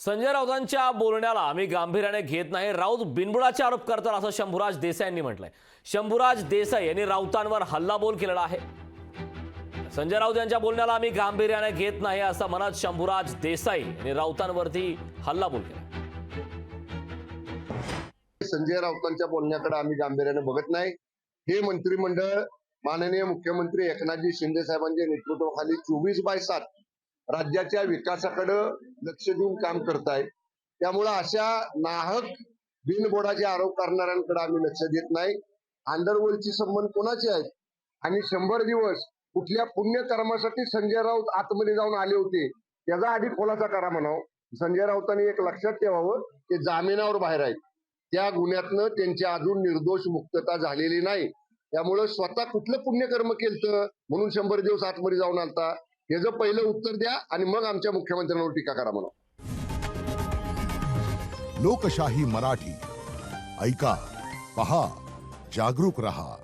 संजय राऊतांच्या बोलण्याला आम्ही गांभीर्याने घेत नाही, राऊत बिनबुडाचे आरोप करतात असं शंभूराज देसाई यांनी म्हटलंय. शंभूराज देसाई यांनी राऊतांवर हल्लाबोल केलेला आहे. संजय राऊत यांच्या बोलण्याला आम्ही गांभीर्याने घेत नाही असं म्हणत शंभूराज देसाई यांनी राऊतांवरती हल्लाबोल केला. संजय राऊतांच्या बोलण्याकडे आम्ही गांभीर्याने बघत नाही. हे मंत्रिमंडळ माननीय मुख्यमंत्री एकनाथजी शिंदे साहेबांच्या नेतृत्वाखाली 24/7 राज्याच्या विकासाकडे लक्ष देऊन काम करत आहे. त्यामुळे अशा नाहक बिनबोडाचे आरोप करणाऱ्यांकडे आम्ही लक्ष देत नाही. अंडरवर्ल्डची संबंध कोणाचे आहेत आणि 100 दिवस कुठल्या पुण्यकर्मासाठी संजय राऊत आतमध्ये जाऊन आले होते त्याचा आधी खुलासा करा म्हणावं. संजय राऊतांनी एक लक्षात ठेवावं की जामिनावर बाहेर आहेत, त्या गुन्ह्यातनं त्यांची अजून निर्दोष मुक्तता झालेली नाही. त्यामुळे स्वतः कुठलं पुण्यकर्म केलं म्हणून 100 दिवस आतमध्ये जाऊन आलता याचं पहिलं उत्तर द्या आणि मग आमच्या मुख्यमंत्र्यांवर टीका करा म्हणा. लोकशाही मराठी ऐका, पहा, जागरूक रहा.